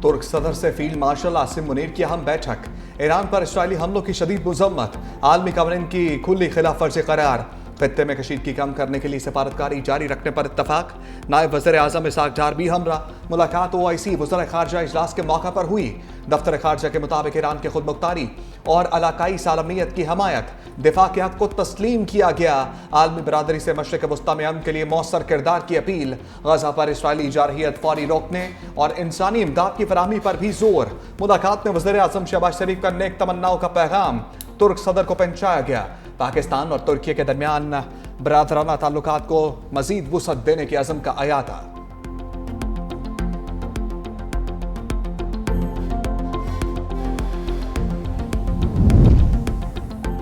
तुर्क सदर से फील्ड मार्शल आसिम मुनीर की अहम बैठक। ईरान पर इसराइली हमलों की शदीद मुजम्मत। आलमी कवानीन की खुली खिलाफ वर्जी करार। खत्ते में कशीदगी कम करने के लिए सफारतकारी जारी रखने पर इत्तफाक। नायब वज़ीर आज़म इसाक डार भी हमरा। मुलाकात OIC वज़ीर खारजा इजलास के मौका पर हुई। दफ्तर खारजा के मुताबिक ईरान की खुद मुख्तारी और इलाकाई सालमियत की हमायत, दिफा के हक को तस्लीम किया गया। आलमी बरादरी से मशरिक़ वस्ता में अमन के लिए मौसर किरदार की अपील। गजा पर इसराइली जारहियत फौरी रोकने और इंसानी इमदाद की फराहमी पर भी जोर। मुलाकात में वज़ीर आज़म शहबाज शरीफ का नेक तमन्नाओं का पैगाम तुर्क सदर को पहुंचाया गया। पाकिस्तान और तुर्की के दरमियान बरादराना ताल्लुकात को मजीद वुसअत देने की अज़म का अयादा।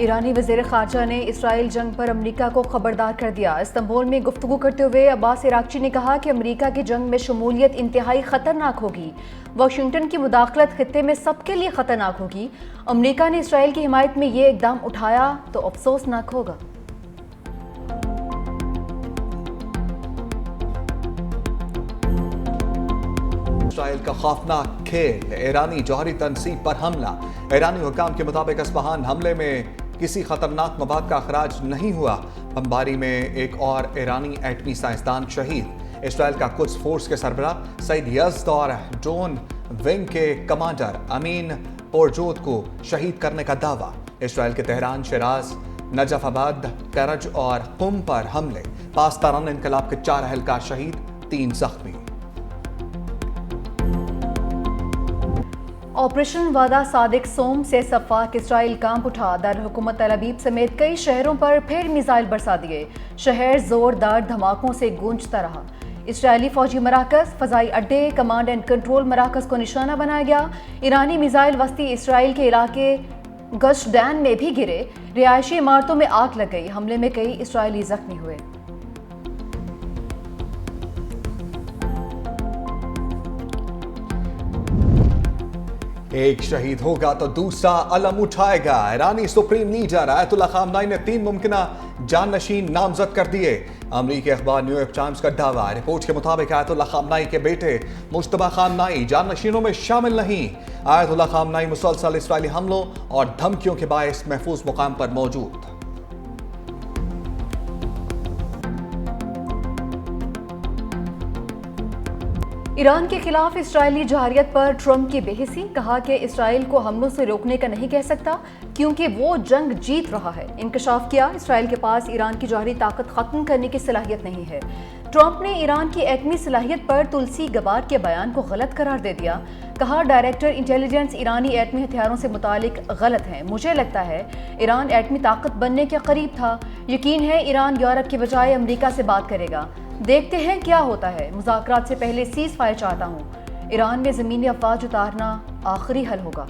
ईरानी वज़ीर ख़ारजा ने इसराइल जंग पर अमरीका को खबरदार कर दिया। इस्तांबुल में गुफ्तगू करते हुए अब्बास इराक़ची ने कहा कि अमरीका की जंग में शमूलियत इंतहाई ख़तरनाक होगी। वाशिंगटन की मुदाखलत खित्ते में सबके लिए ख़तरनाक होगी। अमरीका ने इसराइल की हिमायत में ये इक़दाम उठाया तो अफसोसनाक होगा। इसराइल का खौफनाक खेल, ईरानी जौहरी तनसीब पर हमला। ईरानी हुकाम के मुताबिक अस्बहान हमले में किसी खतरनाक मवाद का अखराज नहीं हुआ। बमबारी में एक और ईरानी एटमी साइंसदान शहीद। इसराइल का कुद्स फोर्स के सरबराह सईद यज़द और ड्रोन विंग के कमांडर अमीन पोरजोद को शहीद करने का दावा। इसराइल के तेहरान, शिराज, नजफाबाद, करज और कुम पर हमले। पास्तारान इनकलाब के 4 अहलकार शहीद, 3 जख्मी। ऑपरेशन वादा सादिक सोम से सफ़ाक इसराइल कांप उठा। दारुल-हुकूमत तल अबीब समेत कई शहरों पर फिर मिसाइल बरसा दिए। शहर जोरदार धमाकों से गूंजता रहा। इसराइली फौजी मराकज़, फ़ज़ाई अड्डे, कमांड एंड कंट्रोल मराकज़ को निशाना बनाया गया। ईरानी मिसाइल वस्ती इसराइल के इलाके गश्तडैन में भी गिरे। रिहायशी इमारतों में आग लग गई। हमले में कई इसराइली जख्मी हुए। एक शहीद होगा तो दूसरा अलम उठाएगा। ईरानी सुप्रीम लीडर आयतुल्लाह खामनाई ने 3 मुमकिना जाननशीन नामजद कर दिए। अमरीकी अखबार न्यूयॉर्क टाइम्स का दावा। रिपोर्ट के मुताबिक आयतुल्लाह खामनाई के बेटे मुश्तबा खामनाई जाननशीनों में शामिल नहीं। आयतुल्लाह खामनाई मुसलसल इसराइली हमलों और धमकियों के बायस महफूज मुकाम पर मौजूद। ईरान के खिलाफ इसराइली जहारियत पर ट्रंप की बेहिसी। कहा कि इसराइल को हमलों से रोकने का नहीं कह सकता क्योंकि वो जंग जीत रहा है। इंकशाफ किया, इसराइल के पास ईरान की जौहरी ताकत खत्म करने की सलाहियत नहीं है। ट्रंप ने ईरान की एटमी सलाहियत पर तुलसी गबार के बयान को गलत करार दे दिया। कहा, डायरेक्टर इंटेलिजेंस ईरानी एटमी हथियारों से मुतालिक गलत हैं। मुझे लगता है ईरान एटमी ताकत बनने के करीब था। यकीन है ईरान यूरोप के बजाय अमरीका से बात करेगा। देखते हैं क्या होता है। मुज़ाकरात से पहले सीज़ फायर चाहता हूँ। ईरान में ज़मीनी अफवाज उतारना आखिरी हल होगा।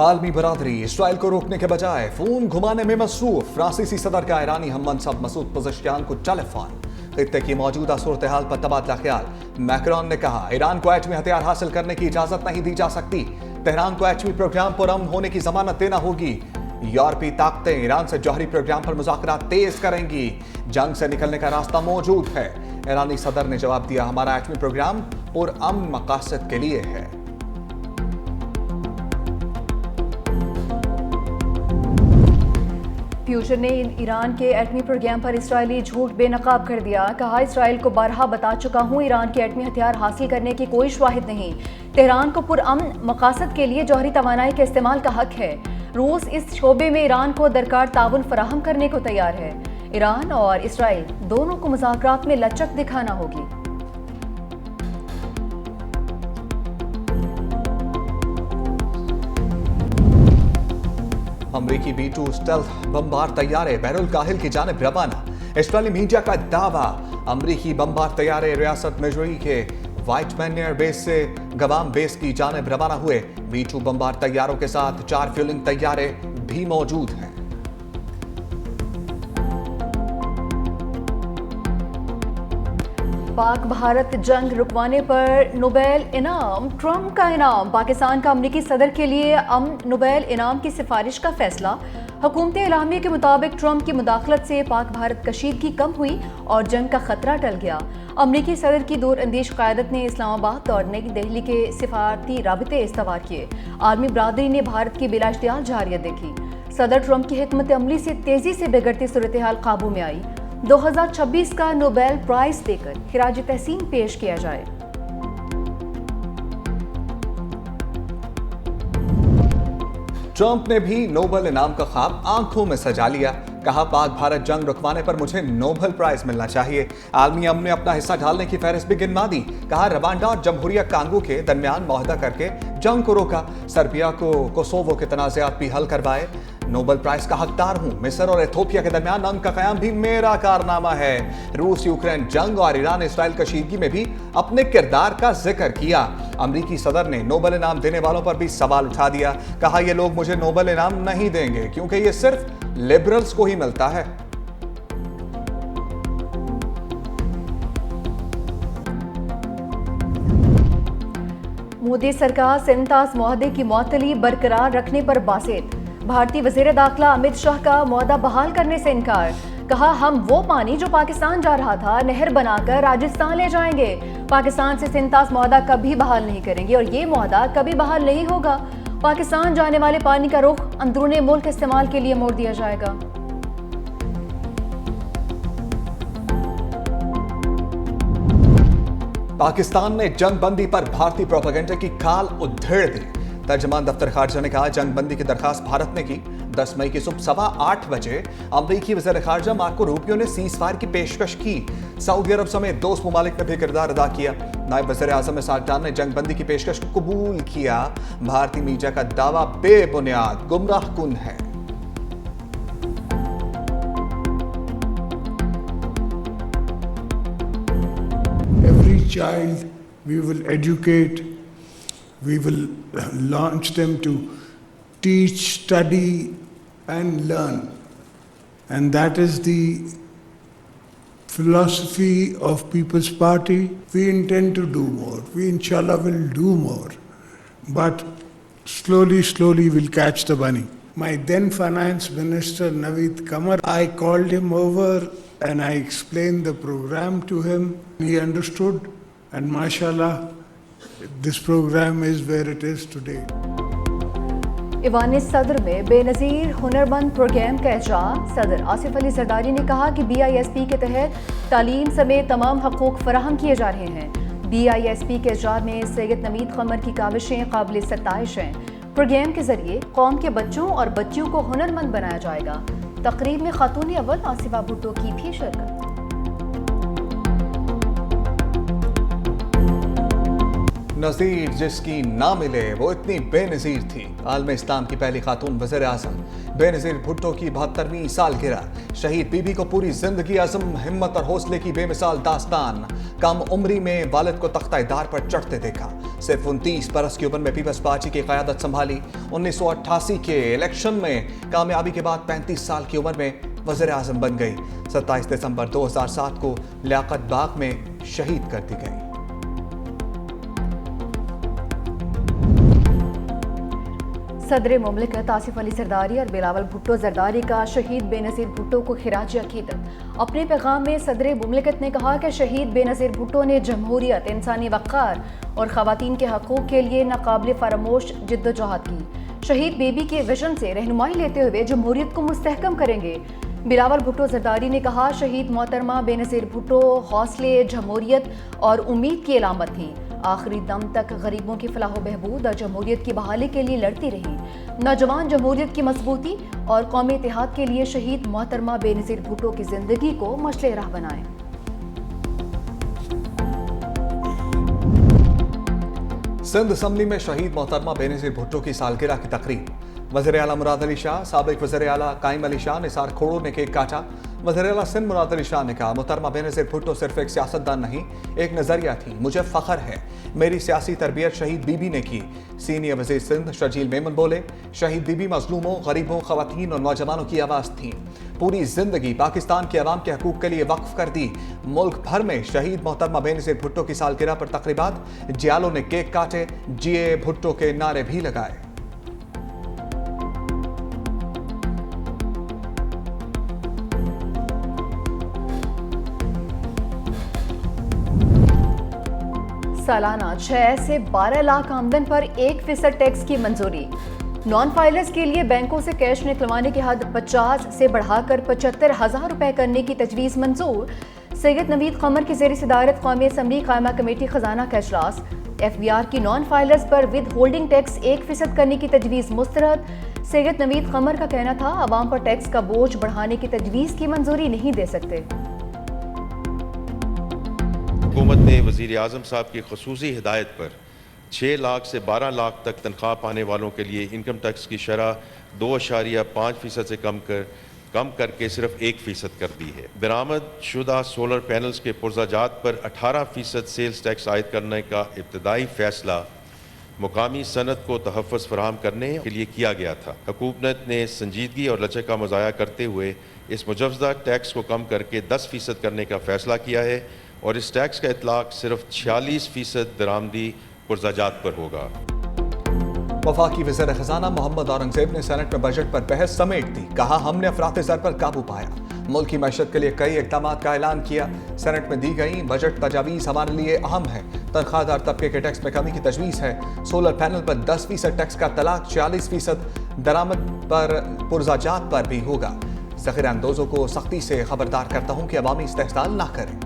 आलमी बरादरी इसराइल को रोकने के बजाय फोन घुमाने में मसरूफ। फ्रांसीसी सदर का ईरानी हम मनसब मसूद पज़ेश्कियान को टेलीफोन। खित्ते की मौजूदा सूरत हाल पर तबादला ख्याल। मैक्रोन ने कहा, ईरान को एटमी हथियार हासिल करने की इजाजत नहीं दी जा सकती। तेहरान को एटमी प्रोग्राम पर अमन होने की जमानत देना होगी। यूरोपीय ताकतें ईरान से जौहरी प्रोग्राम पर मुज़ाकरात तेज करेंगी। जंग से निकलने का रास्ता मौजूद है। ईरानी सदर ने जवाब दिया, हमारा एटमी प्रोग्राम पुरअमन मकासद के लिए है। फ्यूचर ने ईरान के एटमी प्रोग्राम पर इसराइली झूठ बेनकाब कर दिया। कहा, इसराइल को बारहा बता चुका हूँ, ईरान के एटमी हथियार हासिल करने की कोई शवाहिद नहीं। तेहरान को पुरअमन मकासद के लिए जौहरी तवानाई के इस्तेमाल का हक है। रूस इस शोबे में ईरान को दरकार ताउन फराहम करने को तैयार है। ईरान और इसराइल दोनों को मुज़ाकरात में लचक दिखाना होगी। अमरीकी B-2 स्टेल्थ बमबार तैयारे बैरुल काहिल की जानिब रवाना। इसराइली मीडिया का दावा, अमरीकी बमबार तैयारे रियासत मिज़ोरी के व्हाइट मैनियर बेस से गवाम बेस की जानिब रवाना हुए। B-2 बमबार तैयारों के साथ 4 फ्यूलिंग तैयारे भी मौजूद हैं। पाक भारत जंग रुकवाने पर नोबेल इनाम। ट्रंप का इनाम। पाकिस्तान का अमरीकी सदर के लिए अमन नोबेल इनाम की सिफारिश का फैसला। हुकूमत इलामी के मुताबिक ट्रंप की मुदाखलत से पाक भारत कशीदगी कम हुई और जंग का खतरा टल गया। अमरीकी सदर की दूर अंदेश क़यादत ने इस्लामाबाद और नई दिल्ली के सिफारती राबिते इस्तवार किए। आलमी बरादरी ने भारत की बिलाश्तियाल जारियत देखी। सदर ट्रंप की हिकमत अमली से तेजी से बिगड़ती सूरत हाल काबू में आई। 2026 का नोबेल प्राइज देकर खिराज तहसीन पेश किया जाए। ट्रंप ने भी नोबेल इनाम का ख्वाब आंखों में सजा लिया। कहा, पाक भारत जंग रुकवाने पर मुझे नोबेल प्राइज मिलना चाहिए। आलमी अमन ने अपना हिस्सा ढालने की फहरिस्त भी गिनवा दी। कहा, रवांडा और जमहूरिया कांगो के दरमियान मुआहदा करके जंग को रोका। सर्बिया को कोसोवो के तनाज़ात भी हल करवाए। नोबेल प्राइज का हकदार हूं। मिस्र और इथोपिया के दरमियान अमन का कयाम भी मेरा कारनामा है। रूस यूक्रेन जंग और ईरान इसराइल कशीदगी में भी अपने किरदार का जिक्र किया। अमरीकी सदर ने नोबेल इनाम देने वालों पर भी सवाल उठा दिया। कहा, ये लोग मुझे नोबेल इनाम नहीं देंगे क्योंकि ये सिर्फ लिबरल्स को ही मिलता है। मोदी सरकार सेंतास मुआहदे की मुअत्तली बरकरार रखने पर बाज़ेद। भारतीय वज़ीर दाखिला अमित शाह का मुआहदा बहाल करने से इनकार। कहा, हम वो पानी जो पाकिस्तान जा रहा था नहर बनाकर राजस्थान ले जाएंगे। पाकिस्तान से सेंतास मुआहदा कभी बहाल नहीं करेंगे और ये मुआहदा कभी बहाल नहीं होगा। पाकिस्तान जाने वाले पानी का रुख अंदरूनी मुल्क इस्तेमाल के लिए मोड़ दिया जाएगा। पाकिस्तान ने जंग बंदी पर भारतीय प्रोपेगेंडा की खाल उधेड़ दी। तर्जमान दफ्तर खारजा ने कहा, जंग बंदी की दरखास्त भारत ने की। 10 मई की सुबह 8:15 बजे अमरीकी वज़ीर खारजा मार्को रूबियो ने सीज फायर की पेशकश की। सऊदी अरब समेत दोस्त मुमालिक ने भी किरदार अदा किया। नायब वज़ीर आज़म इसाक डार ने जंग बंदी की पेशकश को कबूल किया। भारतीय मीडिया का दावा बेबुनियाद गुमराह कुन है। Every child we will educate, we will launch them to teach, study and learn. And that is the philosophy of People's Party. We intend to do more. We inshallah will do more. But slowly we'll catch the bunny. My then Finance Minister Naveed Qamar, I called him over and I explained the program to him. He understood and mashallah, this program is where it is today. Aiwan Sadr में बेनज़ीर हुनरमंद programme का इजरा। सदर आसिफ अली जरदारी ने कहा कि BISP के तहत तालीम समेत तमाम हकूक़ फराहम किए जा रहे हैं। BISP के इजरा में सैयद नवीद क़मर की काविशें काबिल सत्ताइश हैं। प्रोग्राम के जरिए कौम के बच्चों और बच्चियों को हुनरमंद बनाया जाएगा। तकरीब में खातून अव्वल आसिफा भुट्टो की भी शिरकत। नज़ीर जिसकी ना मिले वो इतनी बेनज़ीर थी। आलम इस्लाम की पहली खातून वज़ीर आज़म बेनज़ीर भुट्टो की 72वीं सालगिरह। शहीद बीबी को पूरी जिंदगी अज़म, हिम्मत और हौसले की बेमिसाल दास्तान। कम उम्री में वालिद को तख्ता-ए-दार पर चढ़ते देखा। सिर्फ 29 बरस की उम्र में पीपल्स पार्टी की क़यादत संभाली। 1988 के इलेक्शन में कामयाबी के बाद 35 साल की उम्र में वज़ीर आज़म बन गई। 27 दिसंबर 2007 को लियाकत बाग में शहीद कर दी गई। सदर मुमलिकत आसिफ अली जरदारी और बिलावल भुट्टो जरदारी का शहीद बेनज़ीर भुट्टो को खिराज अकीदत। अपने पैगाम में सदर मुमलिकत ने कहा कि शहीद बेनज़ीर भुट्टो ने जमहूरियत, इंसानी वक़ार और ख़वातीन के हकूक़ के लिए नाकाबिल फरामोश जिद्दोजहद की। शहीद बेबी के विजन से रहनुमाई लेते हुए जमहूरियत को मुस्तहकम करेंगे। बिलावल भुट्टो जरदारी ने कहा, शहीद मोहतरमा बेनज़ीर भुट्टो हौसले, जमहूरियत और उम्मीद की अलामत थी। आखिरी दम तक गरीबों की फलाह बहबूद और जमहूरियत की बहाली के लिए लड़ती रही। नौजवान जमहूरियत की मजबूती और कौमी इत्तेहाद के लिए शहीद मोहतरमा बेनज़ीर भुट्टो की जिंदगी को मशले राह बनाएं। सिंध असम्बली में शहीद मोहतरमा बेनज़ीर भुट्टो की सालगिरह की तकरीब। वज़ीर आला मुराद अली शाह, साबिक वज़ीर आला कायम अली शाह, निसार खोड़ो ने केक काटा। वज़ीर आला सिंध मुराद अली शाह ने कहा, मोहतरमा बेनज़ीर भुट्टो सिर्फ एक सियासतदान नहीं, एक नज़रिया थी। मुझे फ़ख्र है मेरी सियासी तरबियत शहीद बीबी ने की। सीनियर वज़ीर सिंध शर्जील मेमन बोले, शहीद बीबी मजलूमों, गरीबों, ख़वातीन और नौजवानों की आवाज़ थी। पूरी जिंदगी पाकिस्तान के अवाम के हकूक़ के लिए वक्फ कर दी। मुल्क भर में शहीद मोहतरमा बेनज़ीर भुट्टो की सालगिरह पर तकरीबात। जियालों ने केक काटे, जिए भुट्टो के नारे भी लगाए। सालाना 6 से 12 लाख आमदन पर 1% टैक्स की मंजूरी। नॉन फाइलर्स के लिए बैंकों से कैश निकलवाने की हद 50 से बढ़ाकर 75,000 रुपए करने की तजवीज़ मंजूर। सैयद नवीद कमर की ज़ेर सदारत कौमी असम्बली कायमा कमेटी खजाना का इजलास। FBR की नॉन फाइलर्स पर विद होल्डिंग टैक्स 1% करने की तजवीज़ मुस्तरद। सैयद नवीद कमर का कहना था अवाम पर टैक्स का बोझ बढ़ाने की तजवीज़ की मंजूरी नहीं दे सकते। हुकूमत ने वज़ीर आज़म साहब की ख़ुसूसी हिदायत पर 6 लाख से 12 लाख तक तनख्वाह पाने वालों के लिए इनकम टैक्स की शरह 2.5% से कम करके सिर्फ 1% कर दी है। बरामद शुदा सोलर पैनल्स के पुर्जाजात पर 18% सेल्स टैक्स आयद करने का इब्तदाई फैसला मुकामी सनत को तहफ़्फ़ुज़ फराहम करने के लिए किया गया था। हुकूमत ने संजीदगी और लचक का मुज़ाहरा करते हुए इस मुजवज़ा टैक्स को कम करके 10% करने का फ़ैसला किया है और इस टैक्स का इतलाक़ सिर्फ 46% दरामदी पुर्जाजात पर होगा। वफाकी वज़ीर ख़ज़ाना मोहम्मद औरंगज़ेब ने सेनेट में बजट पर बहस समेट दी। कहा हमने अफरात ज़र पर काबू पाया, मुल्क की मैशत के लिए कई इक़दाम का ऐलान किया। सेनेट में दी गई बजट तजावीज़ हमारे लिए अहम है। तनख्वाहदार तबके के टैक्स में कमी की तजवीज़ है। सोलर पैनल पर 10% टैक्स का तलाक, 46% दरामद पर पुर्जाजात पर भी होगा। ज़ख़ीरा अंदोज़ों को सख्ती से खबरदार करता हूँ कि अवामी इस्तेहसाल ना करें।